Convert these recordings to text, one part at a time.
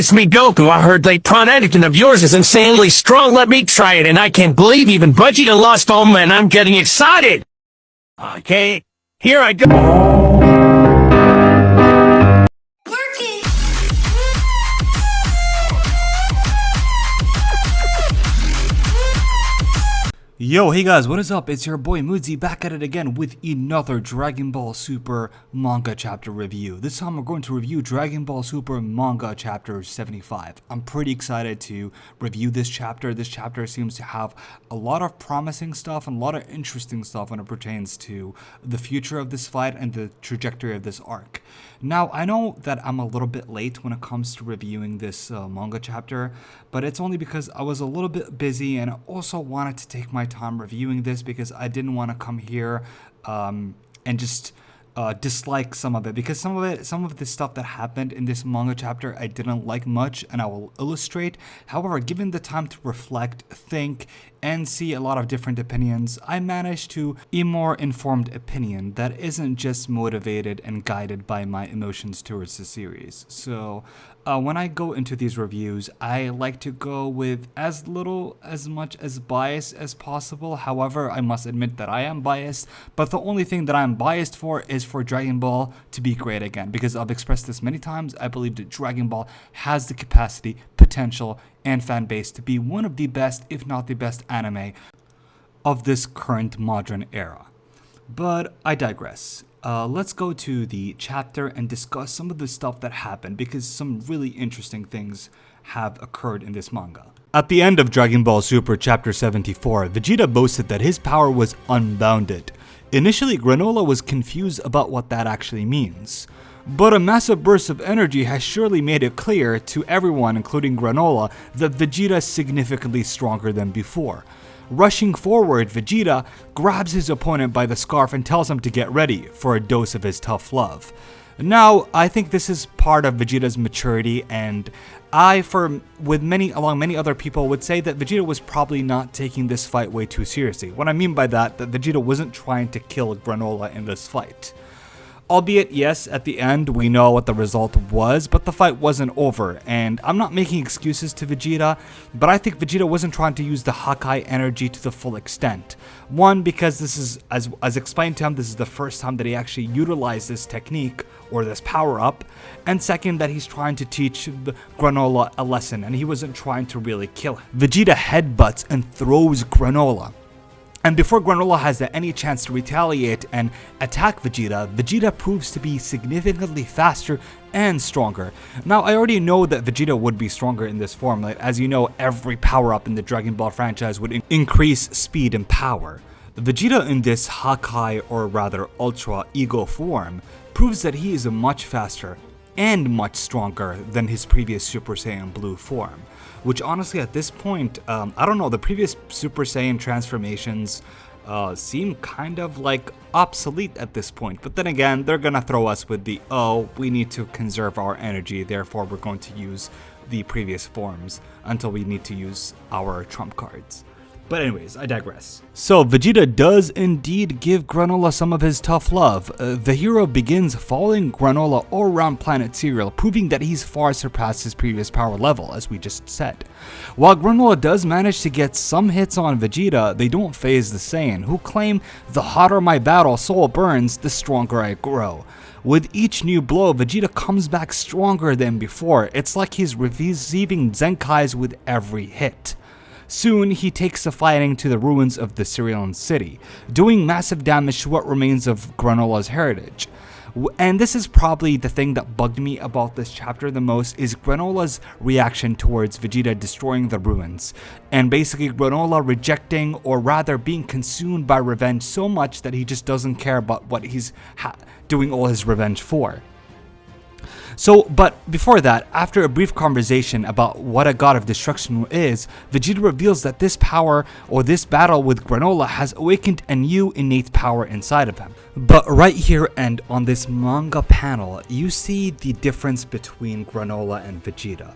it's me, Goku. I heard that Anakin of yours is insanely strong. Let me try it, and I can't believe even Vegeta lost home, and I'm getting excited. Okay, here I go. Yo, hey guys, what is up? It's your boy MoodZi back at it again with another Dragon Ball Super manga chapter review. This time we're going to review Dragon Ball Super manga chapter 75. I'm pretty excited to review this chapter. This chapter seems to have a lot of promising stuff and a lot of interesting stuff when it pertains to the future of this fight and the trajectory of this arc. Now, I know that I'm a little bit late when it comes to reviewing this manga chapter, but it's only because I was a little bit busy and I also wanted to take my time reviewing this because I didn't want to come here and just dislike some of it, because some of the stuff that happened in this manga chapter I didn't like much, and I will illustrate. However, given the time to reflect, think, and see a lot of different opinions, I managed to a more informed opinion that isn't just motivated and guided by my emotions towards the series. So when I go into these reviews, I like to go with as much as bias as possible. However, I must admit that I am biased, but the only thing that I'm biased for is for Dragon Ball to be great again, because I've expressed this many times. I believe that Dragon Ball has the capacity, potential, and fan base to be one of the best, if not the best, anime of this current modern era. But I digress. Let's go to the chapter and discuss some of the stuff that happened, because some really interesting things have occurred in this manga. At the end of Dragon Ball Super Chapter 74, Vegeta boasted that his power was unbounded. Initially, Granolah was confused about what that actually means. But a massive burst of energy has surely made it clear to everyone, including Granolah, that Vegeta is significantly stronger than before. Rushing forward, Vegeta grabs his opponent by the scarf and tells him to get ready for a dose of his tough love. Now, I think this is part of Vegeta's maturity, and along many other people, would say that Vegeta was probably not taking this fight way too seriously. What I mean by that Vegeta wasn't trying to kill Granolah in this fight. Albeit, yes, at the end, we know what the result was, but the fight wasn't over, and I'm not making excuses to Vegeta, but I think Vegeta wasn't trying to use the Hakai energy to the full extent. One, because this is, as explained to him, this is the first time that he actually utilized this technique, or this power-up, and second, that he's trying to teach Granolah a lesson, and he wasn't trying to really kill him. Vegeta headbutts and throws Granolah. And before Granolah has any chance to retaliate and attack Vegeta, Vegeta proves to be significantly faster and stronger. Now, I already know that Vegeta would be stronger in this form. Like, as you know, every power-up in the Dragon Ball franchise would increase speed and power. Vegeta in this Hakai, or rather Ultra Ego form, proves that he is much faster and much stronger than his previous Super Saiyan Blue form. Which honestly, at this point, I don't know, the previous Super Saiyan transformations seem kind of like obsolete at this point. But then again, they're gonna throw us with the, oh, we need to conserve our energy, therefore we're going to use the previous forms until we need to use our trump cards. But anyways, I digress. So Vegeta does indeed give Granolah some of his tough love. The hero begins following Granolah all around planet Cereal, proving that he's far surpassed his previous power level, as we just said. While Granolah does manage to get some hits on Vegeta, they don't faze the Saiyan, who claim, "The hotter my battle soul burns, the stronger I grow." With each new blow, Vegeta comes back stronger than before. It's like he's receiving Zenkais with every hit. Soon, he takes the fighting to the ruins of the Cerealan city, doing massive damage to what remains of Granolah's heritage. And this is probably the thing that bugged me about this chapter the most, is Granolah's reaction towards Vegeta destroying the ruins, and basically Granolah rejecting, or rather being consumed by revenge so much that he just doesn't care about what he's doing all his revenge for. So, but before that, after a brief conversation about what a god of destruction is, Vegeta reveals that this power, or this battle with Granolah, has awakened a new innate power inside of him. But right here and on this manga panel, you see the difference between Granolah and Vegeta.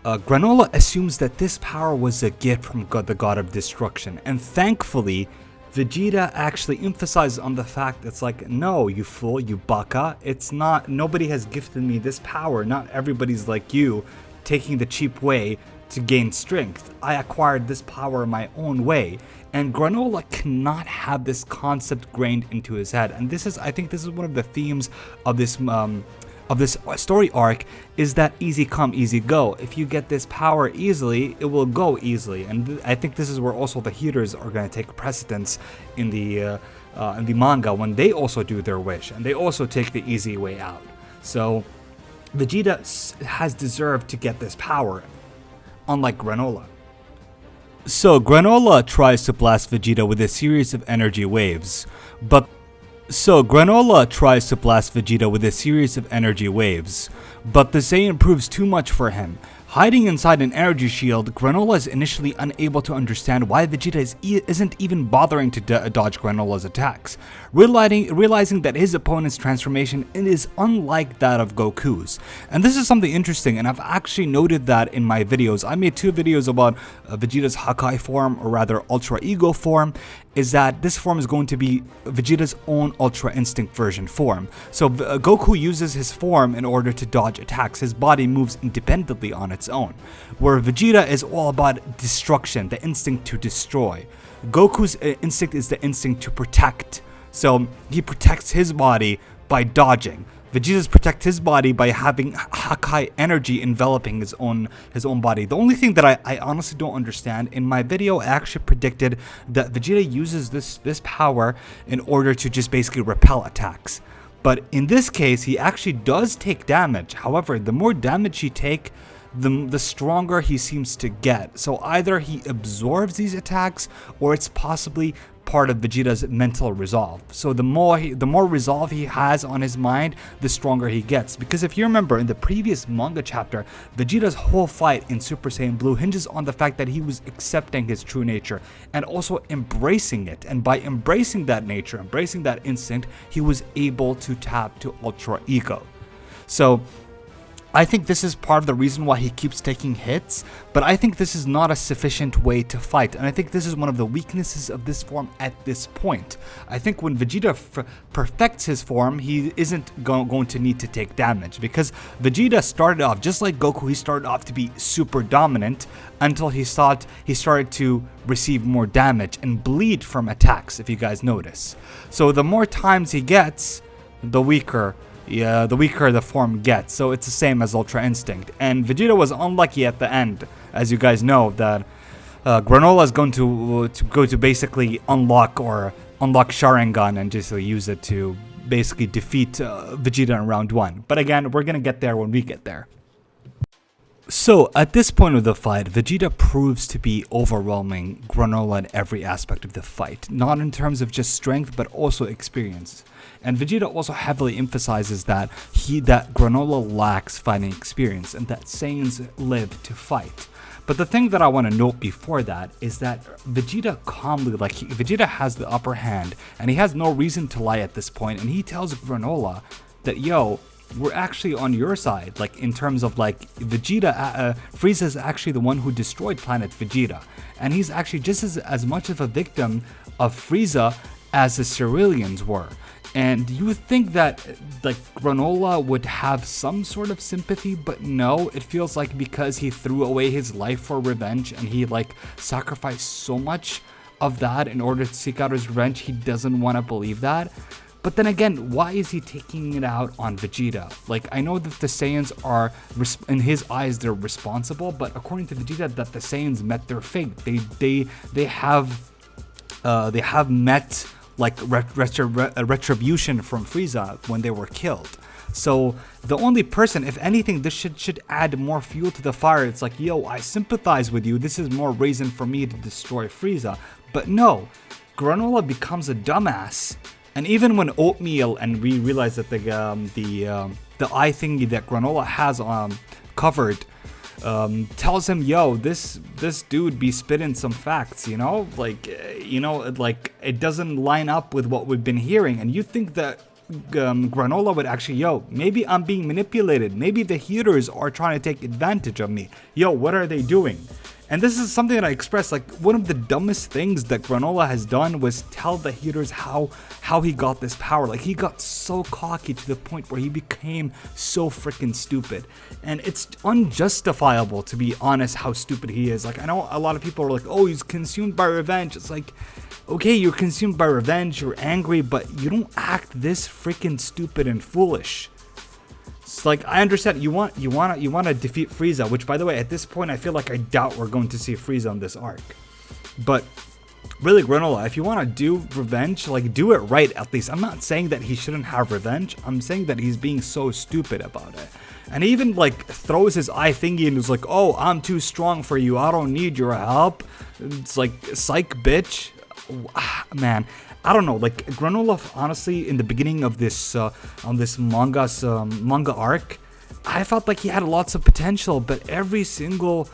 Granolah assumes that this power was a gift from the god of destruction, and thankfully, Vegeta actually emphasizes on the fact it's like, no, you fool, you baka, it's not, nobody has gifted me this power, not everybody's like you, taking the cheap way to gain strength. I acquired this power my own way. And Granolah cannot have this concept grained into his head. And I think this is one of the themes of this story arc, is that easy come, easy go. If you get this power easily, it will go easily. And I think this is where also the healers are going to take precedence in the manga, when they also do their wish and they also take the easy way out. So Vegeta has deserved to get this power, unlike Granolah. So Granolah tries to blast Vegeta with a series of energy waves, but the Saiyan proves too much for him. Hiding inside an energy shield, Granolah is initially unable to understand why Vegeta isn't even bothering to dodge Granolah's attacks, realizing that his opponent's transformation is unlike that of Goku's. And this is something interesting, and I've actually noted that in my videos. I made 2 videos about Vegeta's Hakai form, or rather Ultra Ego form, is that this form is going to be Vegeta's own Ultra Instinct version form. So Goku uses his form in order to dodge attacks. His body moves independently on its own, where Vegeta is all about destruction, the instinct to destroy. Goku's instinct is the instinct to protect. So he protects his body by dodging. Vegeta's protect his body by having Hakai energy enveloping his own body. The only thing that I honestly don't understand, in my video I actually predicted that Vegeta uses this power in order to just basically repel attacks. But in this case, he actually does take damage. However, the more damage he takes, the stronger he seems to get. So either he absorbs these attacks, or it's possibly part of Vegeta's mental resolve. So the more resolve he has on his mind, the stronger he gets. Because if you remember, in the previous manga chapter, Vegeta's whole fight in Super Saiyan Blue hinges on the fact that he was accepting his true nature and also embracing it. And by embracing that nature, embracing that instinct, he was able to tap to Ultra Ego. So I think this is part of the reason why he keeps taking hits, but I think this is not a sufficient way to fight, and I think this is one of the weaknesses of this form at this point. I think when Vegeta perfects his form, he isn't going to need to take damage, because Vegeta started off, just like Goku, he started off to be super dominant until he started to receive more damage and bleed from attacks, if you guys notice. So the more times he gets, the weaker the form gets. So it's the same as Ultra Instinct. And Vegeta was unlucky at the end, as you guys know, that Granolah is going to basically unlock Sharingan and just use it to basically defeat Vegeta in round 1. But again, we're gonna get there when we get there. So at this point of the fight, Vegeta proves to be overwhelming Granolah in every aspect of the fight, not in terms of just strength but also experience. And Vegeta also heavily emphasizes that Granolah lacks fighting experience and that Saiyans live to fight. But the thing that I want to note before that is that Vegeta Vegeta has the upper hand, and he has no reason to lie at this point, and he tells Granolah that, yo, we're actually on your side, like in terms of like Vegeta, Frieza is actually the one who destroyed planet Vegeta, and he's actually just as much of a victim of Frieza as the Cerealians were. And you would think that like Granolah would have some sort of sympathy, but no, it feels like because he threw away his life for revenge and he like sacrificed so much of that in order to seek out his revenge, he doesn't want to believe that. But then again, why is he taking it out on Vegeta? Like, I know that the Saiyans are, in his eyes, they're responsible, but according to Vegeta, that the Saiyans met their fate. They have met like retribution from Frieza when they were killed. So the only person, if anything, this should add more fuel to the fire. It's like, yo, I sympathize with you. This is more reason for me to destroy Frieza. But no, Granolah becomes a dumbass. And even when Oatmeal, and we realize that the eye thingy that Granolah has covered, tells him, yo, this dude be spitting some facts, you know, like it doesn't line up with what we've been hearing. And you think that Granolah would actually, yo, maybe I'm being manipulated, maybe the healers are trying to take advantage of me, yo, what are they doing? And this is something that I expressed, like one of the dumbest things that Granolah has done was tell the haters how he got this power. Like he got so cocky to the point where he became so freaking stupid. And it's unjustifiable, to be honest, how stupid he is. Like I know a lot of people are like, oh, he's consumed by revenge. It's like, okay, you're consumed by revenge, you're angry, but you don't act this freaking stupid and foolish. It's like, I understand you want to defeat Frieza, which, by the way, at this point I feel like I doubt we're going to see Frieza on this arc. But really, Granolah, if you want to do revenge, like do it right at least. I'm not saying that he shouldn't have revenge. I'm saying that he's being so stupid about it. And he even like throws his eye thingy and is like, "Oh, I'm too strong for you. I don't need your help." It's like, psych, bitch. Man, I don't know, like Granolah, honestly, in the beginning of this on this manga arc, I felt like he had lots of potential, but every single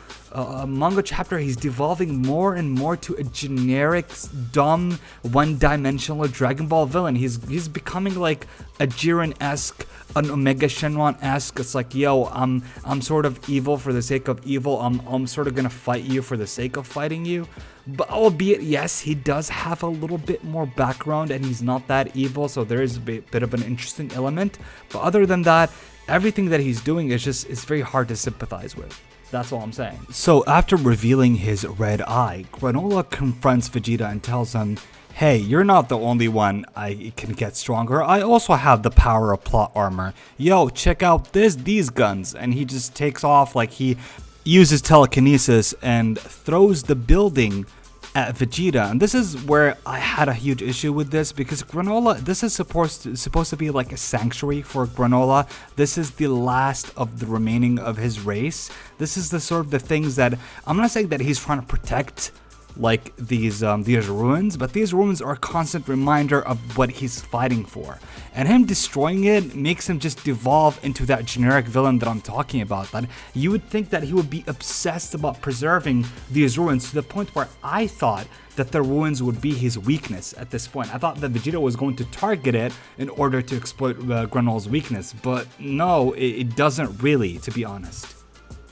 manga chapter he's devolving more and more to a generic, dumb, one-dimensional Dragon Ball villain. He's becoming like a Jiren-esque, an Omega Shenron-esque. It's like, yo, I'm sort of evil for the sake of evil. I'm sort of gonna fight you for the sake of fighting you. But albeit, yes, he does have a little bit more background and he's not that evil, so there is a bit of an interesting element. But other than that, everything that he's doing is very hard to sympathize with. That's all I'm saying. So after revealing his red eye, Granolah confronts Vegeta and tells him, hey, you're not the only one I can get stronger. I also have the power of plot armor. Yo, check out these guns. And he just takes off, like he uses telekinesis and throws the building at Vegeta. And this is where I had a huge issue with this, because Granolah, this is supposed to be like a sanctuary for Granolah. This is the last of the remaining of his race. This is the sort of the things that I'm not saying that he's trying to protect, like these ruins, but these ruins are a constant reminder of what he's fighting for. And him destroying it makes him just devolve into that generic villain that I'm talking about. That you would think that he would be obsessed about preserving these ruins, to the point where I thought that the ruins would be his weakness at this point. I thought that Vegeta was going to target it in order to exploit Granolah's weakness, but no, it doesn't really, to be honest.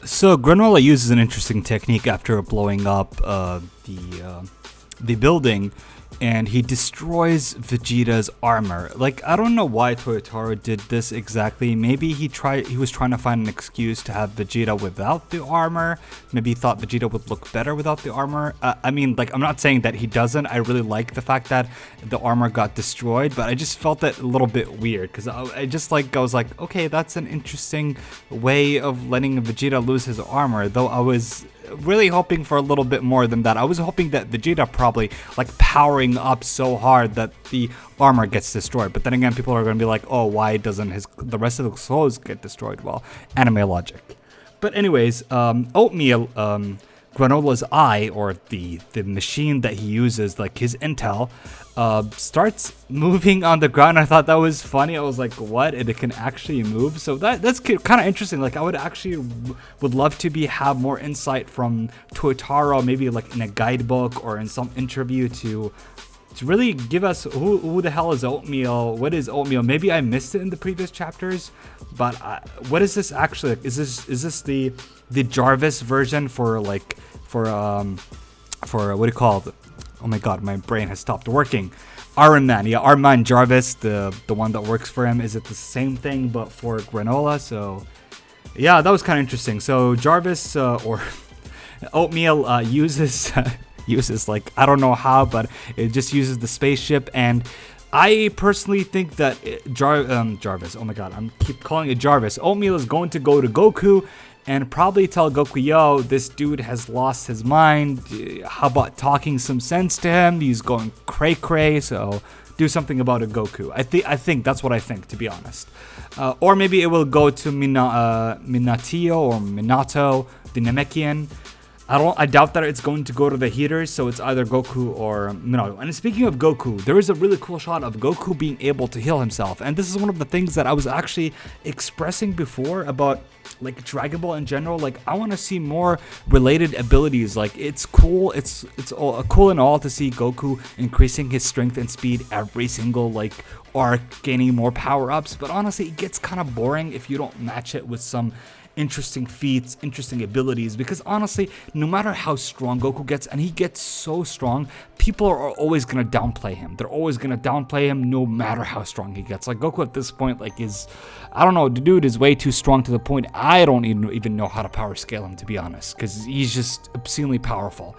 So Granolah uses an interesting technique after blowing up the building, and he destroys Vegeta's armor. Like, I don't know why Toyotaro did this exactly. Maybe he was trying to find an excuse to have Vegeta without the armor. Maybe he thought Vegeta would look better without the armor. I mean, like, I'm not saying that he doesn't. I really like the fact that the armor got destroyed, but I just felt that a little bit weird, because I was like, okay, that's an interesting way of letting Vegeta lose his armor, though I was really hoping for a little bit more than that. I was hoping that Vegeta probably like powering up so hard that the armor gets destroyed. But then again, people are going to be like, oh, why doesn't the rest of the clothes get destroyed? Well, anime logic. But anyways, Oatmeal, Granolah's eye, or the machine that he uses, like his intel, starts moving on the ground. I thought that was funny. I was like, what? It can actually move? So that's kind of interesting. Like, I would love to have more insight from Toyotaro, maybe like in a guidebook or in some interview to really give us who the hell is Oatmeal, what is Oatmeal. Maybe I missed it in the previous chapters, but what is this actually? Is this the Jarvis version for what do you call it? Oh my god, my brain has stopped working. Iron Man, yeah, Iron Man Jarvis, the one that works for him. Is it the same thing but for Granolah? So yeah, that was kind of interesting. So Jarvis or Oatmeal uses like, I don't know how, but it just uses the spaceship. And I personally think that Jarvis, oh my god, I'm keep calling it Jarvis. Oatmeal is going to go to Goku and probably tell Goku, yo, this dude has lost his mind. How about talking some sense to him? He's going cray-cray, so do something about it, Goku. I think that's what I think, to be honest. Or maybe it will go to Minato or Minato, the Namekian. I doubt that it's going to go to the heaters, so it's either Goku or Minato. And speaking of Goku, there is a really cool shot of Goku being able to heal himself. And this is one of the things that I was actually expressing before about like Dragon Ball in general. Like, I want to see more related abilities. Like, it's cool, it's cool and all to see Goku increasing his strength and speed every single like arc, gaining more power-ups, but honestly it gets kind of boring if you don't match it with some interesting feats, interesting abilities, because honestly, no matter how strong Goku gets, and he gets so strong, people are always gonna downplay him. They're always gonna downplay him no matter how strong he gets. Like Goku at this point, like I don't know, the dude is way too strong to the point I don't even know how to power scale him, to be honest, because he's just obscenely powerful.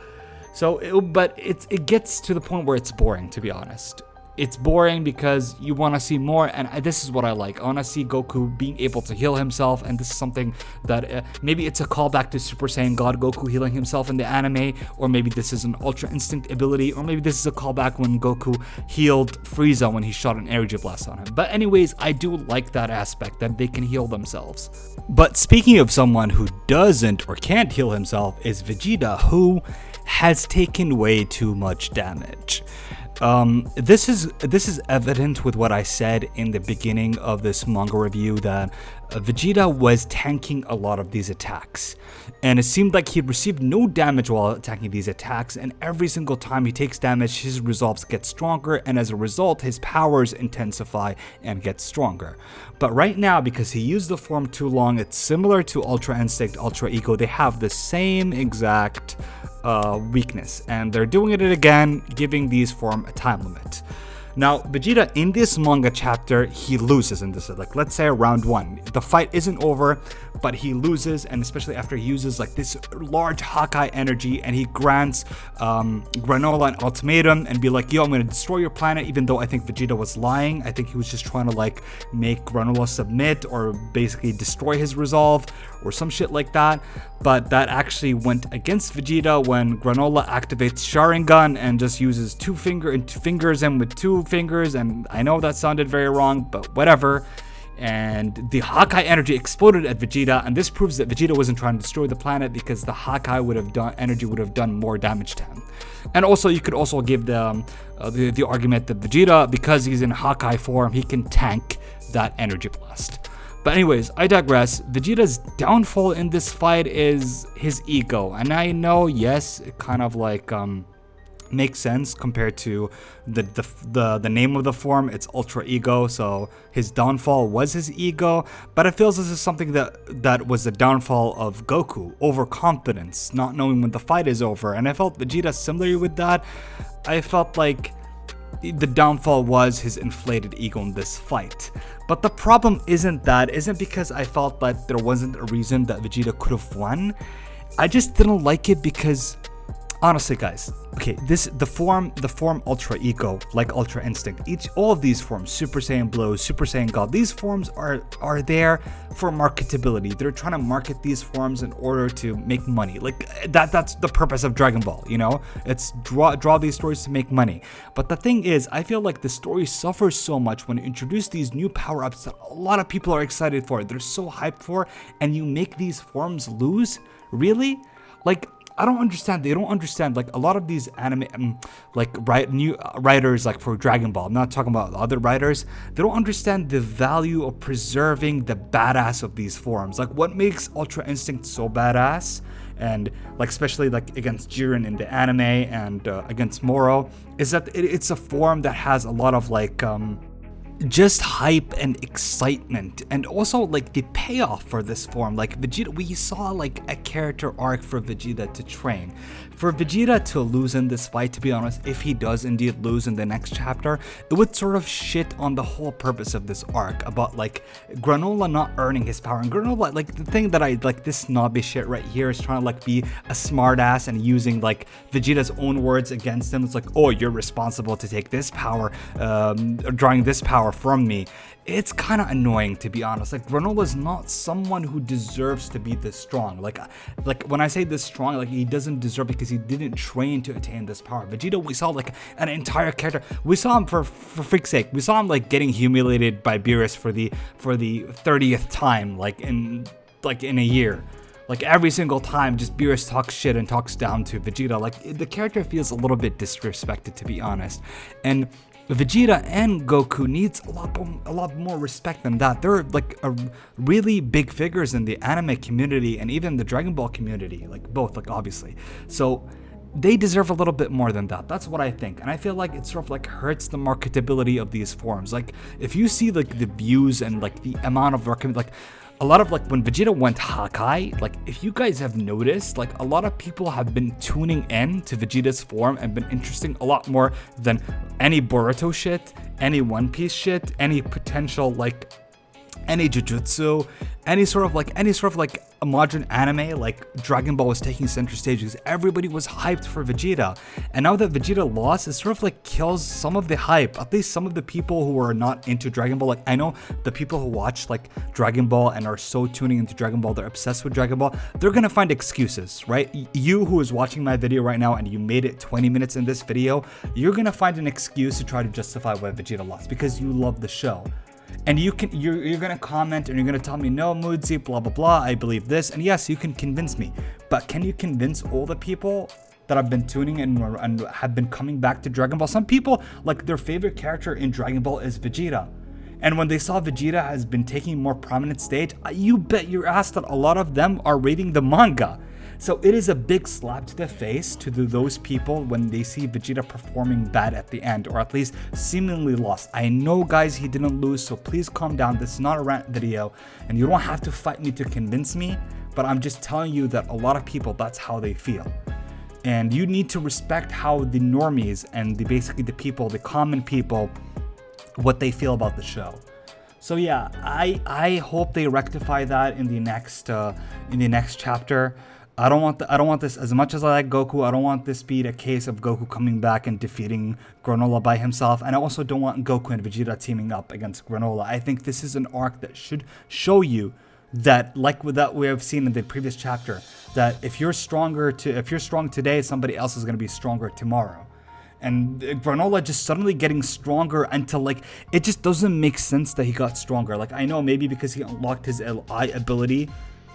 So, it gets to the point where it's boring, to be honest. It's boring because you want to see more, and this is what I like. I want to see Goku being able to heal himself, and this is something that maybe it's a callback to Super Saiyan God Goku healing himself in the anime, or maybe this is an Ultra Instinct ability, or maybe this is a callback when Goku healed Frieza when he shot an Energy Blast on him. But anyways, I do like that aspect, that they can heal themselves. But speaking of someone who doesn't or can't heal himself is Vegeta, who has taken way too much damage. This is evident with what I said in the beginning of this manga review, that Vegeta was tanking a lot of these attacks, and it seemed like he received no damage while attacking these attacks, and every single time he takes damage, his resolves get stronger, and as a result, his powers intensify and get stronger. But right now, because he used the form too long, it's similar to Ultra Instinct, Ultra Ego. They have the same exact weakness, and they're doing it again, giving these form a time limit. Now, Vegeta in this manga chapter, he loses in this, like let's say round 1. The fight isn't over, but he loses, and especially after he uses like this large Hawkeye energy, and he grants Granolah an ultimatum and be like, yo, I'm gonna destroy your planet, even though I think Vegeta was lying. I think he was just trying to like make Granolah submit, or basically destroy his resolve, or some shit like that. But that actually went against Vegeta when Granolah activates Sharingan and just uses fingers him with 2 fingers, and I know that sounded very wrong, but whatever. And the Hawkeye energy exploded at Vegeta, and this proves that Vegeta wasn't trying to destroy the planet, because the Hawkeye would have done more damage to him. And also, you could also give the argument that Vegeta, because he's in Hawkeye form, he can tank that energy blast. But anyways, I digress. Vegeta's downfall in this fight is his ego, and I know, yes, it kind of like makes sense compared to the name of the form. It's Ultra Ego, so his downfall was his ego. But it feels this is something that was the downfall of Goku, overconfidence, not knowing when the fight is over. And I felt Vegeta similarly with that. I felt like the downfall was his inflated ego in this fight. But the problem isn't because I felt that there wasn't a reason that Vegeta could have won. I just didn't like it because, honestly, guys, okay, the form Ultra Ego, like Ultra Instinct, all of these forms, Super Saiyan Blue, Super Saiyan God, these forms are there for marketability. They're trying to market these forms in order to make money. Like that's the purpose of Dragon Ball, you know? It's draw these stories to make money. But the thing is, I feel like the story suffers so much when you introduce these new power-ups that a lot of people are excited for. They're so hyped for, and you make these forms lose? Really? Like, I don't understand. They don't understand. Like a lot of these anime, new writers, like for Dragon Ball. I'm not talking about other writers. They don't understand the value of preserving the badass of these forms. Like what makes Ultra Instinct so badass, and like especially like against Jiren in the anime and against Moro, is that it's a form that has a lot of like just hype and excitement, and also like the payoff for this form. Like Vegeta, we saw like a character arc for Vegeta to train. For Vegeta to lose in this fight, to be honest, if he does indeed lose in the next chapter, it would sort of shit on the whole purpose of this arc about like Granolah not earning his power. And Granolah, like the thing that I like, this snobby shit right here is trying to like be a smartass and using like Vegeta's own words against him. It's like, oh, you're responsible to take this power, drawing this power from me. It's kind of annoying, to be honest. Like Granolah is not someone who deserves to be this strong. Like when I say this strong, like he doesn't deserve, because he didn't train to attain this power. Vegeta, we saw like an entire character. We saw him for freak's sake. We saw him like getting humiliated by Beerus for the 30th time, like in a year. Like every single time, just Beerus talks shit and talks down to Vegeta. Like the character feels a little bit disrespected, to be honest. And Vegeta and Goku needs a lot more respect than that. They're like really big figures in the anime community and even the Dragon Ball community, like both, like obviously. So they deserve a little bit more than that. That's what I think. And I feel like it sort of like hurts the marketability of these forms. Like if you see like the views and like the amount of a lot of, like, when Vegeta went Hakai, like, if you guys have noticed, like, a lot of people have been tuning in to Vegeta's form and been interesting a lot more than any Boruto shit, any One Piece shit, any potential, like, any jujutsu, any sort of like a modern anime, like Dragon Ball was taking center stage because everybody was hyped for Vegeta. And now that Vegeta lost, it sort of like kills some of the hype, at least some of the people who are not into Dragon Ball. Like, I know the people who watch like Dragon Ball and are so tuning into Dragon Ball, they're obsessed with Dragon Ball, they're gonna find excuses, right? You who is watching my video right now and you made it 20 minutes in this video, you're gonna find an excuse to try to justify why Vegeta lost because you love the show. And you're gonna comment and you're gonna tell me, no, MoodZi, blah blah blah, I believe this. And yes, you can convince me, but can you convince all the people that have been tuning in and have been coming back to Dragon Ball? Some people, like, their favorite character in Dragon Ball is Vegeta, and when they saw Vegeta has been taking more prominent stage, you bet your ass that a lot of them are reading the manga. So it is a big slap to the face to those people when they see Vegeta performing bad at the end, or at least seemingly lost. I know, guys, he didn't lose, so please calm down. This is not a rant video, and you don't have to fight me to convince me, but I'm just telling you that a lot of people, that's how they feel. And you need to respect how the normies and basically the people, the common people, what they feel about the show. So yeah, I hope they rectify that in the next chapter. I don't want this, as much as I like Goku, I don't want this to be a case of Goku coming back and defeating Granolah by himself. And I also don't want Goku and Vegeta teaming up against Granolah. I think this is an arc that should show you that, like with that we have seen in the previous chapter, that if you're strong today, somebody else is going to be stronger tomorrow. And Granolah just suddenly getting stronger until, like, it just doesn't make sense that he got stronger. Like, I know maybe because he unlocked his LI ability,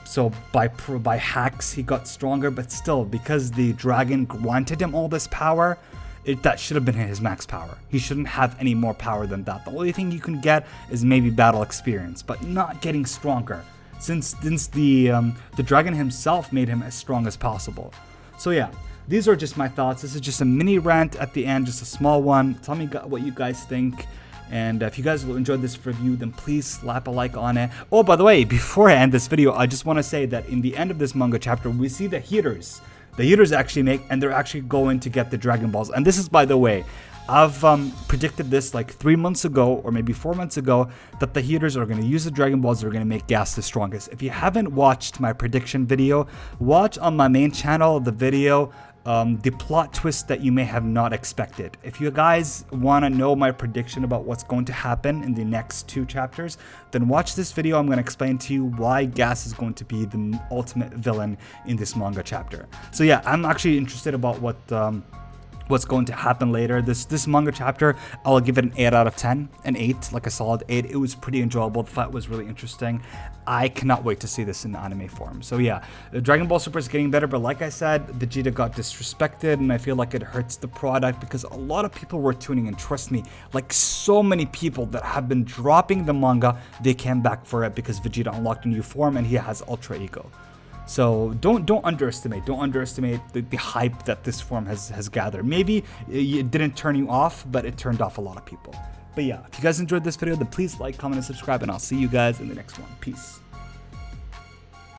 so by hacks he got stronger, but still, because the dragon granted him all this power, that should have been his max power. He shouldn't have any more power than that. The only thing you can get is maybe battle experience, but not getting stronger, since the dragon himself made him as strong as possible. So yeah, these are just my thoughts. This is just a mini rant at the end, just a small one. Tell me what you guys think. And if you guys enjoyed this review, then please slap a like on it. Oh, by the way, before I end this video, I just want to say that in the end of this manga chapter, we see the heaters. The heaters actually make, and they're actually going to get the Dragon Balls. And this is, by the way, I've predicted this like 3 months ago, or maybe 4 months ago, that the heaters are going to use the Dragon Balls. They're going to make gas the strongest. If you haven't watched my prediction video, watch on my main channel the video, the plot twist that you may have not expected. If you guys want to know my prediction about what's going to happen in the next 2 chapters, then watch this video. I'm going to explain to you why Gas is going to be the ultimate villain in this manga chapter. So yeah, I'm actually interested about what's going to happen later. This manga chapter, I'll give it an 8 out of 10, an 8, like a solid 8. It was pretty enjoyable. The fight was really interesting. I cannot wait to see this in anime form. So yeah, the Dragon Ball Super is getting better, but like I said, Vegeta got disrespected, and I feel like it hurts the product because a lot of people were tuning in. Trust me, like so many people that have been dropping the manga, they came back for it because Vegeta unlocked a new form and he has Ultra Ego. So don't underestimate the hype that this form has gathered. Maybe it didn't turn you off, but it turned off a lot of people. But yeah, if you guys enjoyed this video, then please like, comment, and subscribe, and I'll see you guys in the next one. Peace.